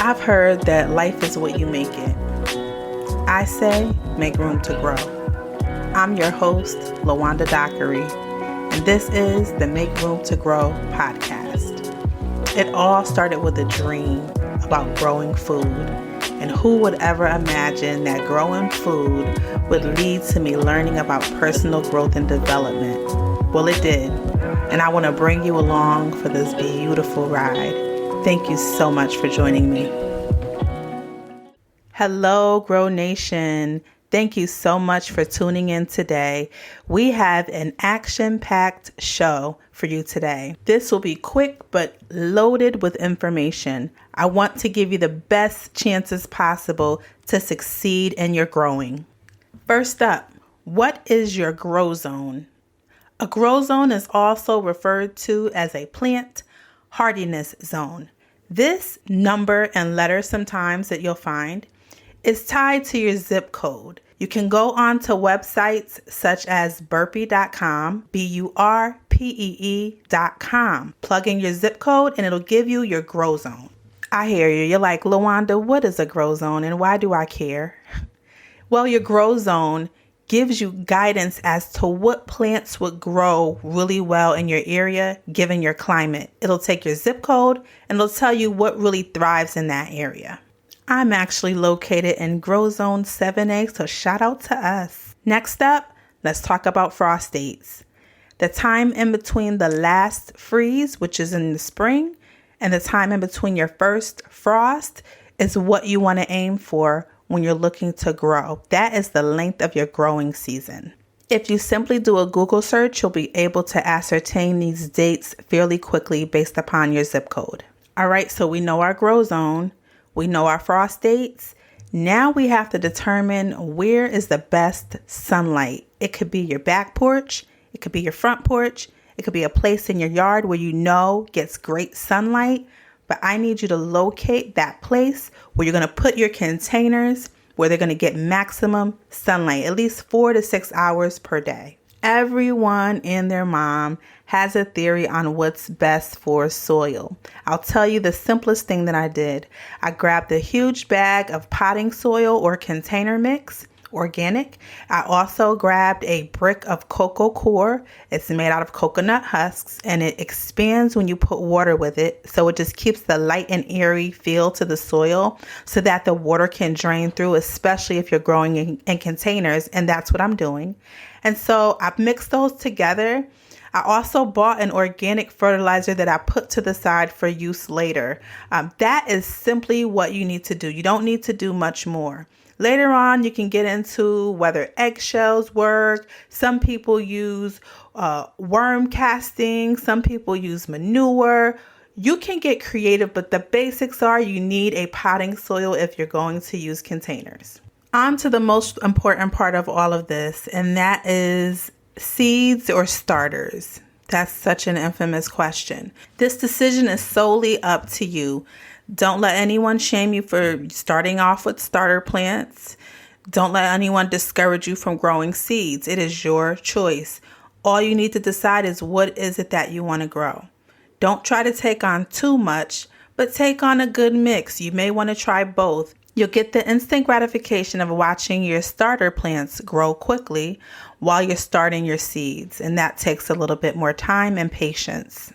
I've heard that life is what you make it. I say, make room to grow. I'm your host, LaWanda Dockery, and this is the Make Room to Grow podcast. It all started with a dream about growing food, and who would ever imagine that growing food would lead to me learning about personal growth and development? Well, it did, and I want to bring you along for this beautiful ride. Thank you so much for joining me. Hello, Grow Nation. Thank you so much for tuning in today. We have an action-packed show for you today. This will be quick but loaded with information. I want to give you the best chances possible to succeed in your growing. First up, what is your grow zone? A grow zone is also referred to as a plant hardiness zone. This number and letter sometimes that you'll find is tied to your zip code. You can go on to websites such as burpee.com, burpee.com. Plug in your zip code and it'll give you your grow zone. I hear you. You're like, LaWanda, what is a grow zone and why do I care? Well, your grow zone gives you guidance as to what plants would grow really well in your area given your climate. It'll take your zip code and it'll tell you what really thrives in that area. I'm actually located in Grow Zone 7A, so shout out to us. Next up, let's talk about frost dates. The time in between the last freeze, which is in the spring, and the time in between your first frost is what you want to aim for when you're looking to grow. That is the length of your growing season. If you simply do a Google search, you'll be able to ascertain these dates fairly quickly based upon your zip code. All right, so we know our grow zone. We know our frost dates. Now we have to determine where is the best sunlight. It could be your back porch. It could be your front porch. It could be a place in your yard where you know gets great sunlight. But I need you to locate that place where you're going to put your containers where they're going to get maximum sunlight, at least 4 to 6 hours per day. Everyone and their mom has a theory on what's best for soil. I'll tell you the simplest thing that I did. I grabbed a huge bag of potting soil or container mix, organic. I also grabbed a brick of cocoa core. It's made out of coconut husks and it expands when you put water with it. So it just keeps the light and airy feel to the soil so that the water can drain through, especially if you're growing in containers. And that's what I'm doing. And so I've mixed those together. I also bought an organic fertilizer that I put to the side for use later. That is simply what you need to do. You don't need to do much more. Later on, you can get into whether eggshells work. Some people use worm casting. Some people use manure. You can get creative, but the basics are you need a potting soil if you're going to use containers. On to the most important part of all of this, and that is seeds or starters. That's such an infamous question. This decision is solely up to you. Don't let anyone shame you for starting off with starter plants. Don't let anyone discourage you from growing seeds. It is your choice. All you need to decide is what is it that you want to grow. Don't try to take on too much, but take on a good mix. You may want to try both. You'll get the instant gratification of watching your starter plants grow quickly while you're starting your seeds, and that takes a little bit more time and patience.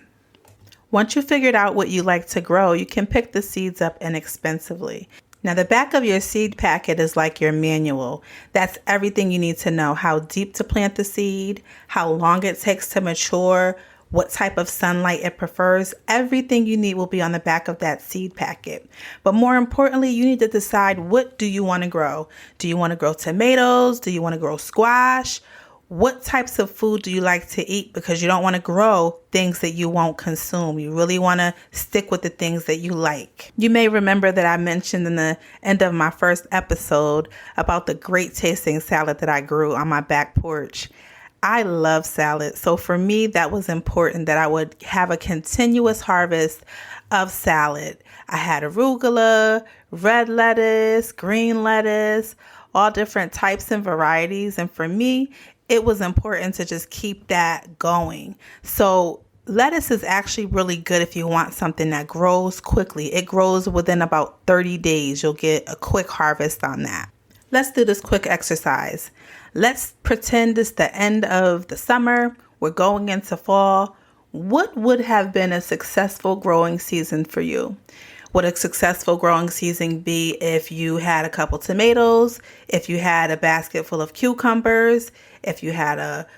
Once you've figured out what you like to grow, you can pick the seeds up inexpensively. Now, the back of your seed packet is like your manual. That's everything you need to know: how deep to plant the seed, how long it takes to mature, what type of sunlight it prefers. Everything you need will be on the back of that seed packet. But more importantly, you need to decide, what do you want to grow? Do you want to grow tomatoes? Do you want to grow squash? What types of food do you like to eat? Because you don't want to grow things that you won't consume. You really want to stick with the things that you like. You may remember that I mentioned in the end of my first episode about the great tasting salad that I grew on my back porch. I love salad. So for me, that was important that I would have a continuous harvest of salad. I had arugula, red lettuce, green lettuce, all different types and varieties. And for me, it was important to just keep that going. So Lettuce is actually really good if you want something that grows quickly. It grows within about 30 days. You'll get a quick harvest on that. Let's do this quick exercise. Let's pretend it's the end of the summer. We're going into fall. What would have been a successful growing season for you? Would a successful growing season be if you had a couple tomatoes, if you had a basket full of cucumbers, if you had a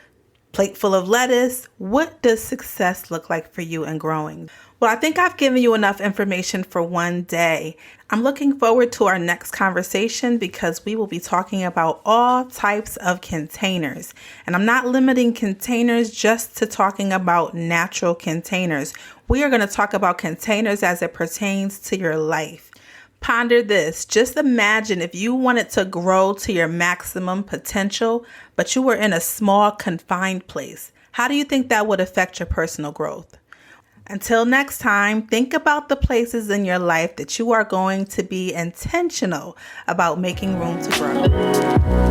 plate full of lettuce? What does success look like for you in growing? Well, I think I've given you enough information for one day. I'm looking forward to our next conversation because we will be talking about all types of containers. And I'm not limiting containers just to talking about natural containers. We are going to talk about containers as it pertains to your life. Ponder this. Just imagine if you wanted to grow to your maximum potential, but you were in a small, confined place. How do you think that would affect your personal growth? Until next time, think about the places in your life that you are going to be intentional about making room to grow.